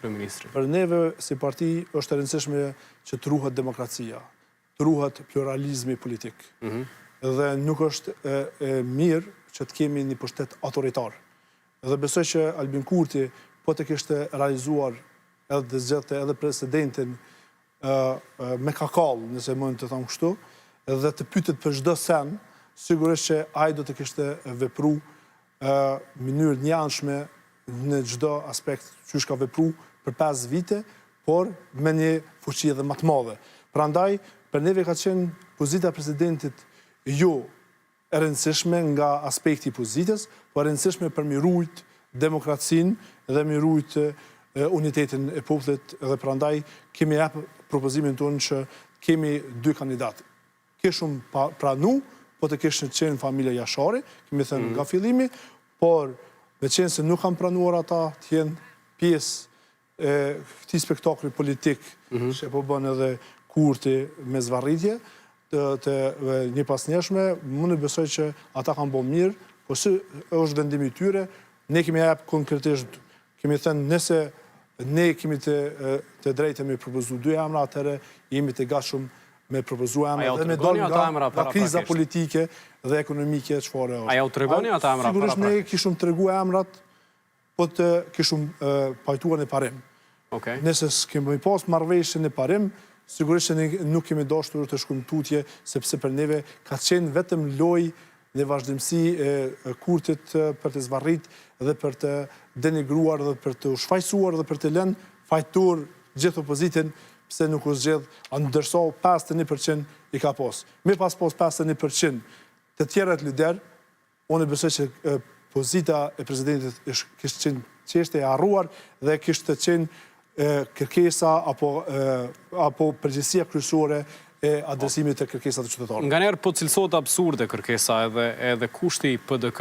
kryeministri? Për neve si parti është e rëndësishme që të ruhet demokracia, të ruhet pluralizmi politik. Dhe nuk është mirë që të kemi një pushtet autoritar. Dhe besoj që Albin Kurti po të kishte realizuar edhe të zgjidhte edhe presidentin me kakall, nëse mund të thonë kështu, dhe të pyetet për çdo sen, sigurisht që ai do të kishte vepru mënyrë të njanshme në çdo aspekt që ka vepru për 5 vite, por me një fuqi edhe më të madhe. Prandaj, për neve ka qenë pozita e presidentit jo e rëndësishme nga aspekti i pozitës, por e rëndësishme për mi rujt demokracinë dhe mi rujt unitetin e popullit, dhe prandaj kemi jap propozimin tonë që kemi 2 kandidatë. Kishum pranu, po të kishën qenë familja Jashari, kemi thënë nga fillimi, por me qenë se nuk kam pranuar ata të jenë pjesë këtij spektakli politik që po bën edhe Kurti me zvarritje të një pasnjeshme, unë besoj që ata kanë bërë mirë, po si është vendimi i tyre, ne kemi jap konkretisht, kemi thënë nëse ne kemi të drejtë me propozu 2 emra, atëherë jemi të gatshëm me propozu emra dhe me dal nga kriza politike dhe ekonomike çfarë është. A ja u tregoni ata emra? Sigurisht ne kishum tregu emrat, po të kishum pajtuar në parim. Nëse s'kemi pas marrëveshje në parim, sigurisht që nuk kemi dashur të shkojmë tutje, sepse për neve ka qenë vetëm lojë në vazhdimsi e Kurtit për të zvarrit dhe për të denigruar dhe për të shfaqsuar dhe për të lënë fajtor gjithë opozitin, pse nuk u zgjedh, ndërsa 51% i ka pas. Me pas 51% të tjerët lider, unë besoj që pozita e presidentit kishte qenë çështje e harruar dhe kishte qenë kërkesa apo përgjegjësia kryesore e adresimit të kërkesave të qytetarëve. Nganjëherë po cilësohet absurde kërkesa edhe kushti i PDK